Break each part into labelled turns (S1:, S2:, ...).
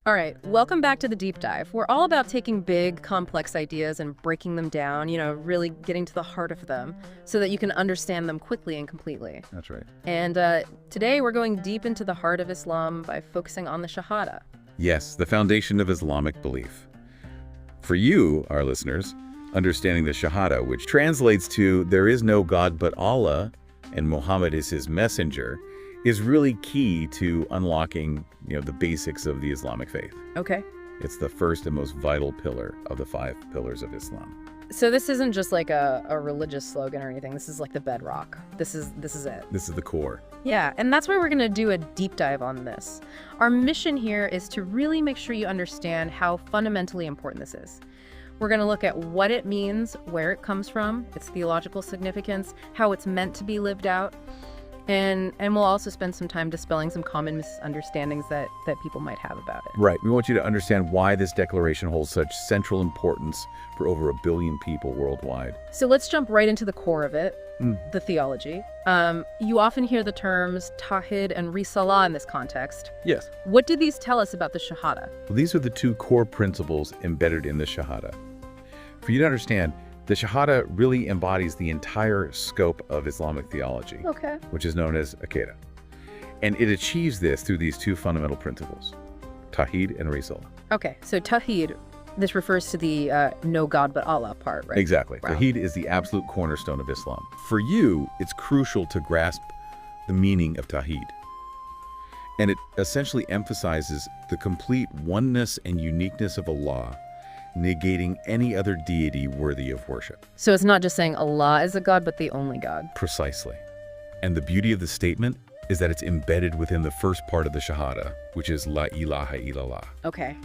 S1: All right, welcome back to the deep dive. We're all about taking big, complex ideas and breaking them down, really getting to the heart of them so that you can understand them quickly and completely.
S2: That's right.
S1: And today we're going deep into the heart of Islam by focusing on the Shahada.
S2: Yes, the foundation of Islamic belief. For you, our listeners, understanding the Shahada, which translates to there is no God but Allah and Muhammad is his messenger, is really key to unlocking, the basics of the Islamic faith.
S1: Okay.
S2: It's the first and most vital pillar of the 5 pillars of Islam.
S1: So this isn't just like a religious slogan or anything. This is like the bedrock. This is it.
S2: This is the core.
S1: Yeah, and that's why we're going to do a deep dive on this. Our mission here is to really make sure you understand how fundamentally important this is. We're going to look at what it means, where it comes from, its theological significance, how it's meant to be lived out, and we'll also spend some time dispelling some common misunderstandings that people might have about it.
S2: Right. We want you to understand why this declaration holds such central importance for over 1 billion people worldwide.
S1: So let's jump right into the core of it, the theology. You often hear the terms tawhid and risalah in this context.
S2: Yes.
S1: What do these tell us about the Shahada?
S2: Well, these are the 2 core principles embedded in the Shahada. For you to understand, the Shahada really embodies the entire scope of Islamic theology, which is known as Aqidah. And it achieves this through these 2 fundamental principles, Tawhid and Risalah.
S1: Okay, so Tawhid, this refers to the no God but Allah part, right?
S2: Exactly.
S1: Wow.
S2: Tawhid is the absolute cornerstone of Islam. For you, it's crucial to grasp the meaning of Tawhid. And it essentially emphasizes the complete oneness and uniqueness of Allah, negating any other deity worthy of worship.
S1: So it's not just saying Allah is a God, but the only God.
S2: Precisely. And the beauty of the statement is that it's embedded within the first part of the Shahada, which is La ilaha illallah.
S1: Okay.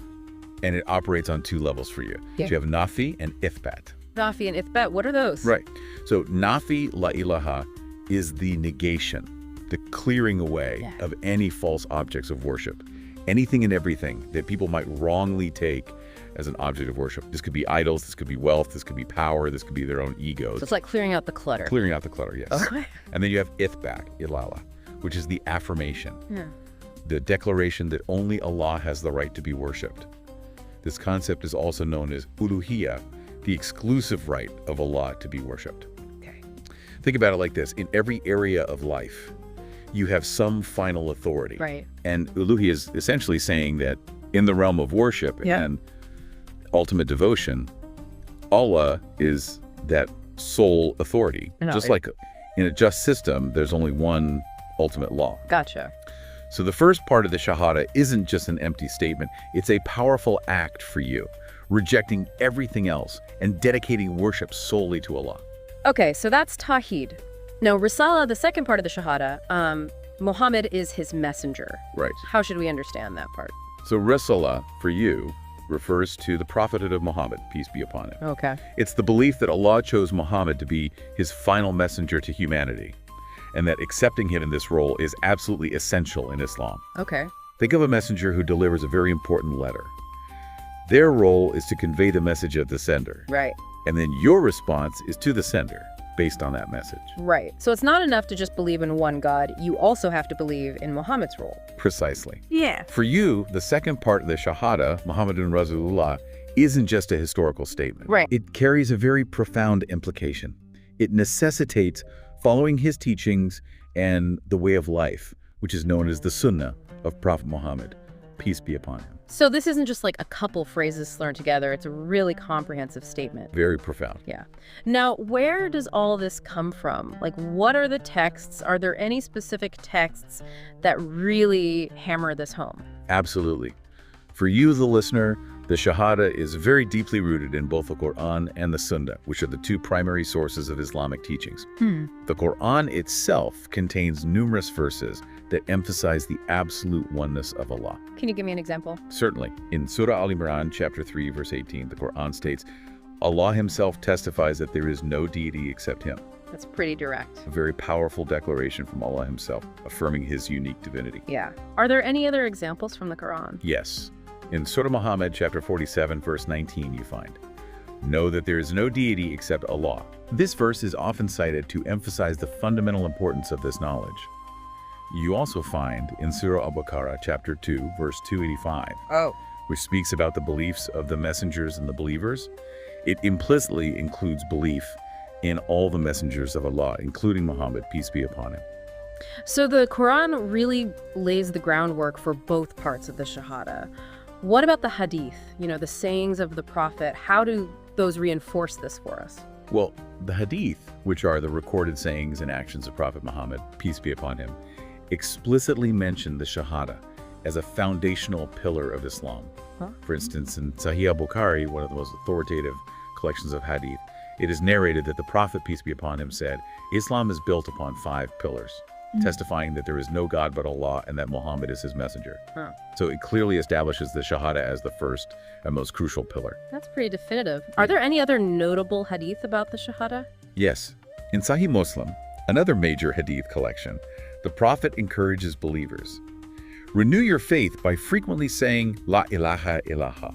S2: And it operates on 2 levels for you.
S1: Yeah.
S2: So you have Nafi and Ithbat.
S1: Nafi and Ithbat, what are those?
S2: Right. So Nafi La ilaha is the negation, the clearing away of any false objects of worship. Anything and everything that people might wrongly take as an object of worship. This could be idols, this could be wealth, this could be power, this could be their own egos.
S1: So it's like clearing out the clutter.
S2: Clearing out the clutter, yes.
S1: Okay.
S2: And then you have Ithbat, Ilala, which is the affirmation, the declaration that only Allah has the right to be worshipped. This concept is also known as uluhiyya, the exclusive right of Allah to be worshipped.
S1: Okay.
S2: Think about it like this. In every area of life, you have some final authority.
S1: Right.
S2: And uluhiyya is essentially saying that in the realm of worship and ultimate devotion, Allah is that sole authority. Just like in a just system, there's only one ultimate law.
S1: Gotcha.
S2: So the first part of the Shahada isn't just an empty statement. It's a powerful act for you, rejecting everything else and dedicating worship solely to Allah.
S1: Okay, so that's Tawhid. Now, Risala, the second part of the Shahada, Muhammad is his messenger.
S2: Right.
S1: How should we understand that part?
S2: So Risalah, for you, refers to the prophethood of Muhammad, peace be upon him.
S1: Okay.
S2: It's the belief that Allah chose Muhammad to be his final messenger to humanity, and that accepting him in this role is absolutely essential in Islam.
S1: Okay.
S2: Think of a messenger who delivers a very important letter. Their role is to convey the message of the sender.
S1: Right.
S2: And then your response is to the sender, based on that message.
S1: Right. So it's not enough to just believe in one God. You also have to believe in Muhammad's role.
S2: Precisely.
S1: Yeah.
S2: For you, the second part of the Shahada, Muhammadun Rasulullah, isn't just a historical statement.
S1: Right.
S2: It carries a very profound implication. It necessitates following his teachings and the way of life, which is known as the Sunnah of Prophet Muhammad, peace be upon him.
S1: So this isn't just like a couple phrases thrown together. It's a really comprehensive statement.
S2: Very profound.
S1: Yeah. Now, where does all this come from? Like, what are the texts? Are there any specific texts that really hammer this home?
S2: Absolutely. For you, the listener, the Shahada is very deeply rooted in both the Quran and the Sunnah, which are the 2 primary sources of Islamic teachings. The Quran itself contains numerous verses that emphasize the absolute oneness of Allah.
S1: Can you give me an example?
S2: Certainly. In Surah Al-Imran, chapter 3, verse 18, the Quran states, Allah himself testifies that there is no deity except him.
S1: That's pretty direct.
S2: A very powerful declaration from Allah himself, affirming his unique divinity.
S1: Yeah. Are there any other examples from the Quran?
S2: Yes. In Surah Muhammad, chapter 47, verse 19, you find, know that there is no deity except Allah. This verse is often cited to emphasize the fundamental importance of this knowledge. you also find in Surah Al-Baqarah, chapter 2, verse 285, which speaks about the beliefs of the messengers and the believers. It implicitly includes belief in all the messengers of Allah, including Muhammad, peace be upon him.
S1: So the Quran really lays the groundwork for both parts of the Shahada. What about the hadith, the sayings of the Prophet? How do those reinforce this for us?
S2: Well, the hadith, which are the recorded sayings and actions of Prophet Muhammad, peace be upon him, explicitly mention the Shahada as a foundational pillar of Islam. For instance, in Sahih al-Bukhari, one of the most authoritative collections of hadith, it is narrated that the Prophet, peace be upon him, said, Islam is built upon 5 pillars, testifying that there is no God but Allah and that Muhammad is his messenger. So it clearly establishes the Shahada as the first and most crucial pillar.
S1: That's pretty definitive. Are there any other notable hadith about the Shahada?
S2: Yes. In Sahih Muslim, another major hadith collection, the Prophet encourages believers, renew your faith by frequently saying, La ilaha illallah.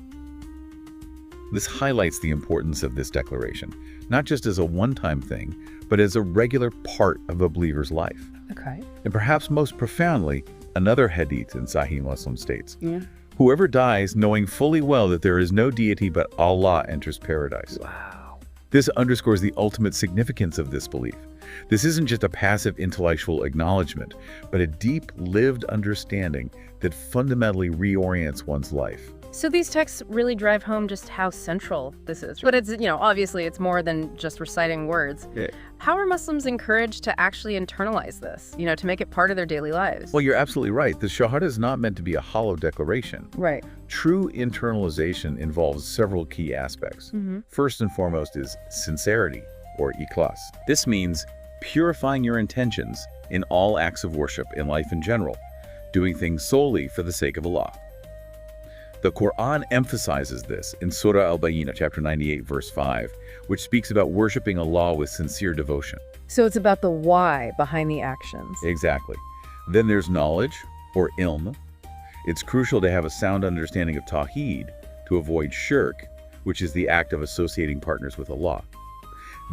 S2: This highlights the importance of this declaration, not just as a one-time thing, but as a regular part of a believer's life.
S1: Okay.
S2: And perhaps most profoundly, another hadith in Sahih Muslim states, whoever dies knowing fully well that there is no deity but Allah enters paradise.
S1: Wow.
S2: This underscores the ultimate significance of this belief. This isn't just a passive intellectual acknowledgement, but a deep lived understanding that fundamentally reorients one's life.
S1: So these texts really drive home just how central this is. But it's, obviously it's more than just reciting words.
S2: Yeah.
S1: How are Muslims encouraged to actually internalize this, to make it part of their daily lives?
S2: Well, you're absolutely right. The Shahada is not meant to be a hollow declaration.
S1: Right.
S2: True internalization involves several key aspects. First and foremost is sincerity, or ikhlas. This means purifying your intentions in all acts of worship in life in general, doing things solely for the sake of Allah. The Quran emphasizes this in Surah Al-Bayyinah, chapter 98, verse 5, which speaks about worshiping Allah with sincere devotion.
S1: So it's about the why behind the actions.
S2: Exactly. Then there's knowledge, or ilm. It's crucial to have a sound understanding of Tawheed to avoid shirk, which is the act of associating partners with Allah.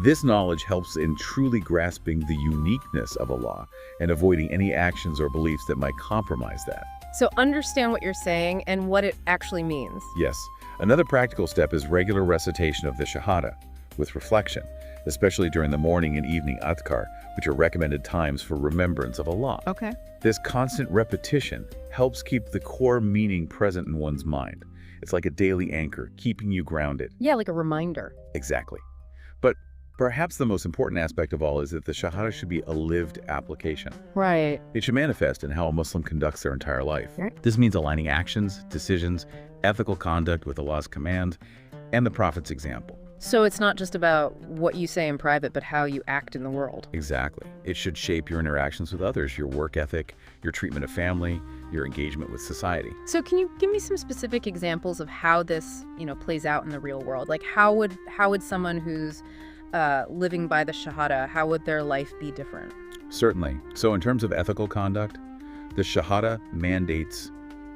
S2: This knowledge helps in truly grasping the uniqueness of Allah and avoiding any actions or beliefs that might compromise that.
S1: So understand what you're saying and what it actually means.
S2: Yes. Another practical step is regular recitation of the Shahada with reflection, especially during the morning and evening adhkar, which are recommended times for remembrance of Allah.
S1: Okay.
S2: This constant repetition helps keep the core meaning present in one's mind. It's like a daily anchor, keeping you grounded.
S1: Yeah, like a reminder.
S2: Exactly. But perhaps the most important aspect of all is that the Shahada should be a lived application.
S1: Right.
S2: It should manifest in how a Muslim conducts their entire life.
S1: Right.
S2: This means aligning actions, decisions, ethical conduct with Allah's command and the Prophet's example.
S1: So it's not just about what you say in private, but how you act in the world.
S2: Exactly. It should shape your interactions with others, your work ethic, your treatment of family, your engagement with society.
S1: So can you give me some specific examples of how this, plays out in the real world? Like how would someone who's living by the Shahada, how would their life be different?
S2: Certainly. So in terms of ethical conduct, the Shahada mandates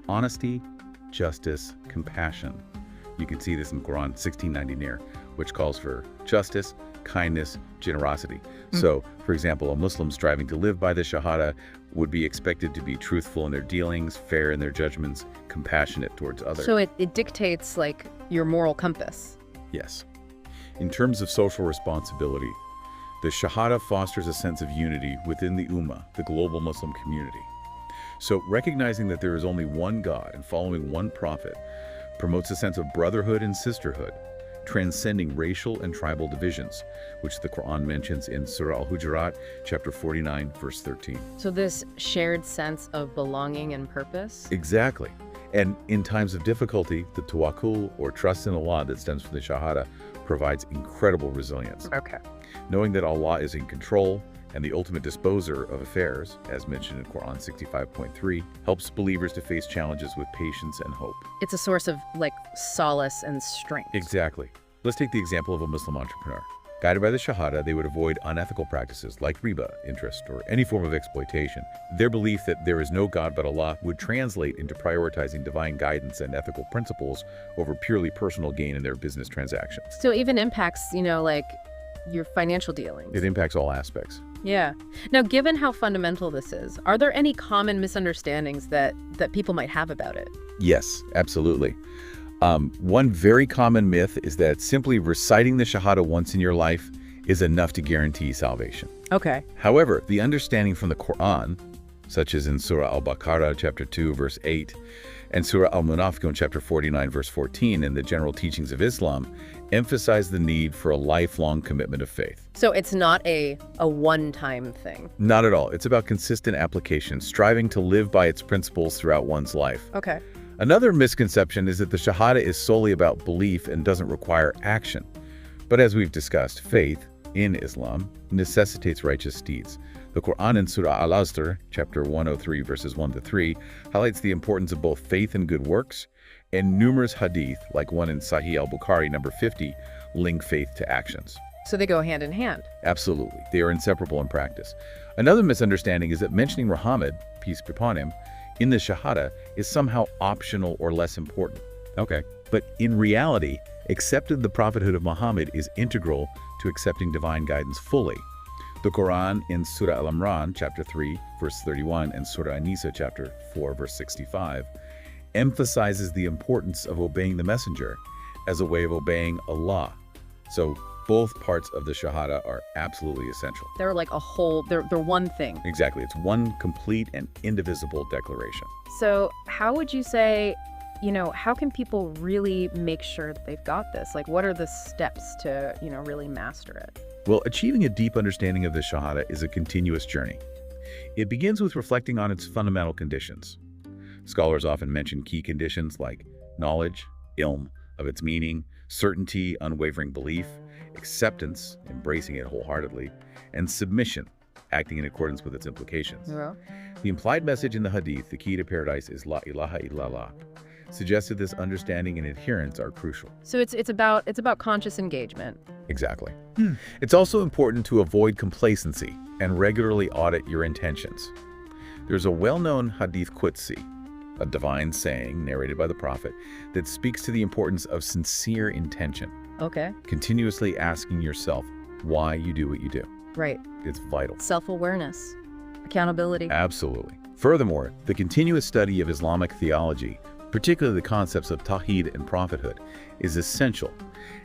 S2: honesty, justice, compassion. You can see this in Quran 1690 near, which calls for justice, kindness, generosity. So, for example, a Muslim striving to live by the Shahada would be expected to be truthful in their dealings, fair in their judgments, compassionate towards others.
S1: So it dictates like your moral compass.
S2: Yes. In terms of social responsibility, the Shahada fosters a sense of unity within the Ummah, the global Muslim community. So recognizing that there is only one God and following one prophet promotes a sense of brotherhood and sisterhood, transcending racial and tribal divisions, which the Quran mentions in Surah Al-Hujurat, chapter 49, verse 13.
S1: So this shared sense of belonging and purpose?
S2: Exactly. And in times of difficulty, the tawakkul, or trust in Allah that stems from the Shahada, provides incredible resilience.
S1: Okay.
S2: Knowing that Allah is in control and the ultimate disposer of affairs, as mentioned in Quran 65.3, helps believers to face challenges with patience and hope.
S1: It's a source of solace and strength.
S2: Exactly. Let's take the example of a Muslim entrepreneur. Guided by the Shahada, they would avoid unethical practices like riba, interest, or any form of exploitation. Their belief that there is no God but Allah would translate into prioritizing divine guidance and ethical principles over purely personal gain in their business transactions.
S1: So even impacts, like your financial dealings.
S2: It impacts all aspects.
S1: Yeah. Now, given how fundamental this is, are there any common misunderstandings that people might have about it?
S2: Yes, absolutely. One very common myth is that simply reciting the Shahada once in your life is enough to guarantee salvation.
S1: Okay.
S2: However, the understanding from the Quran, such as in Surah Al-Baqarah, chapter 2, verse 8, and Surah Al-Munafiqun, chapter 49, verse 14, and the general teachings of Islam, emphasize the need for a lifelong commitment of faith.
S1: So it's not a one-time thing?
S2: Not at all. It's about consistent application, striving to live by its principles throughout one's life.
S1: Okay.
S2: Another misconception is that the Shahada is solely about belief and doesn't require action. But as we've discussed, faith in Islam necessitates righteous deeds. The Quran in Surah Al-Asr, chapter 103, verses 1 to 3, highlights the importance of both faith and good works, and numerous hadith, like one in Sahih al-Bukhari, number 50, link faith to actions.
S1: So they go hand in hand?
S2: Absolutely. They are inseparable in practice. Another misunderstanding is that mentioning Muhammad, peace be upon him, in the Shahada is somehow optional or less important. Okay. But in reality, accepting the prophethood of Muhammad is integral to accepting divine guidance fully. The Quran in Surah Al-Imran, chapter 3, verse 31, and Surah An-Nisa, chapter 4, verse 65, emphasizes the importance of obeying the messenger as a way of obeying Allah. So both parts of the Shahada are absolutely essential.
S1: They're like a whole, they're one thing.
S2: Exactly. It's one complete and indivisible declaration.
S1: So how would you say, how can people really make sure that they've got this? Like, what are the steps to, really master it?
S2: Well, achieving a deep understanding of the Shahada is a continuous journey. It begins with reflecting on its fundamental conditions. Scholars often mention key conditions like knowledge, ilm, of its meaning, certainty, unwavering belief, acceptance, embracing it wholeheartedly, and submission, acting in accordance with its implications.
S1: Yeah.
S2: The implied message in the Hadith, the key to paradise is La ilaha illallah, suggested this understanding and adherence are crucial.
S1: So it's about conscious engagement.
S2: Exactly. It's also important to avoid complacency and regularly audit your intentions. There's a well-known Hadith Qudsi, a divine saying narrated by the Prophet, that speaks to the importance of sincere intention.
S1: Okay.
S2: Continuously asking yourself why you do what you do.
S1: Right.
S2: It's vital.
S1: Self-awareness, accountability.
S2: Absolutely. Furthermore, the continuous study of Islamic theology, particularly the concepts of Tawhid and prophethood, is essential.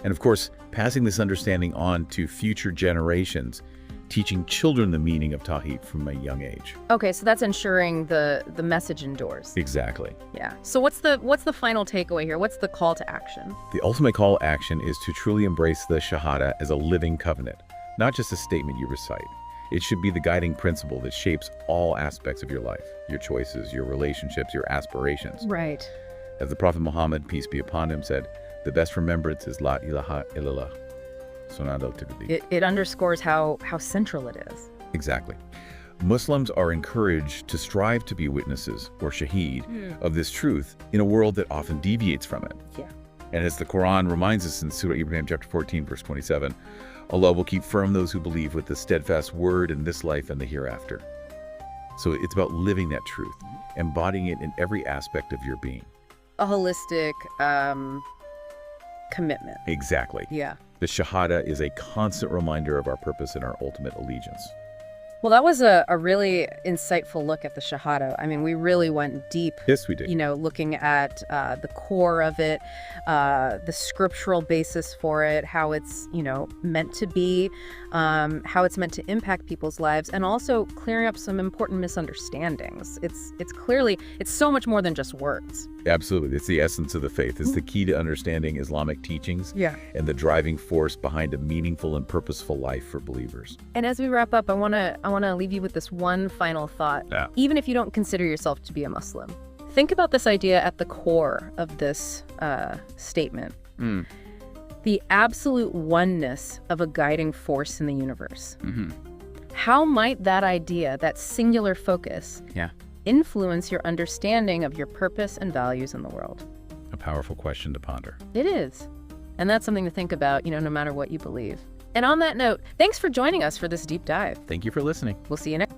S2: And of course, passing this understanding on to future generations, teaching children the meaning of Tawhid from a young age.
S1: Okay, so that's ensuring the message endures.
S2: Exactly.
S1: Yeah. So what's the final takeaway here? What's the call to action?
S2: The ultimate call to action is to truly embrace the Shahada as a living covenant, not just a statement you recite. It should be the guiding principle that shapes all aspects of your life, your choices, your relationships, your aspirations.
S1: Right.
S2: As the Prophet Muhammad, peace be upon him, said, the best remembrance is La ilaha illallah.
S1: It underscores how central it is.
S2: Exactly. Muslims are encouraged to strive to be witnesses, or shaheed, of this truth in a world that often deviates from it.
S1: Yeah.
S2: And as the Quran reminds us in Surah Ibrahim chapter 14, verse 27, Allah will keep firm those who believe with the steadfast word in this life and the hereafter. So it's about living that truth, embodying it in every aspect of your being.
S1: A holistic commitment.
S2: Exactly.
S1: Yeah.
S2: The Shahada is a constant reminder of our purpose and our ultimate allegiance.
S1: Well, that was a really insightful look at the Shahada. I mean, we really went deep.
S2: Yes, we did.
S1: Looking at the core of it, the scriptural basis for it, how it's, meant to be, how it's meant to impact people's lives, and also clearing up some important misunderstandings. It's so much more than just words.
S2: Absolutely. It's the essence of the faith. It's the key to understanding Islamic teachings and the driving force behind a meaningful and purposeful life for believers.
S1: And as we wrap up, I want to leave you with this one final thought.
S2: Yeah.
S1: Even if you don't consider yourself to be a Muslim, think about this idea at the core of this statement. The absolute oneness of a guiding force in the universe.
S2: Mm-hmm.
S1: How might that idea, that singular focus, influence your understanding of your purpose and values in the world?
S2: A powerful question to ponder.
S1: It is. And that's something to think about, no matter what you believe. And on that note, thanks for joining us for this deep dive.
S2: Thank you for listening.
S1: We'll see you next.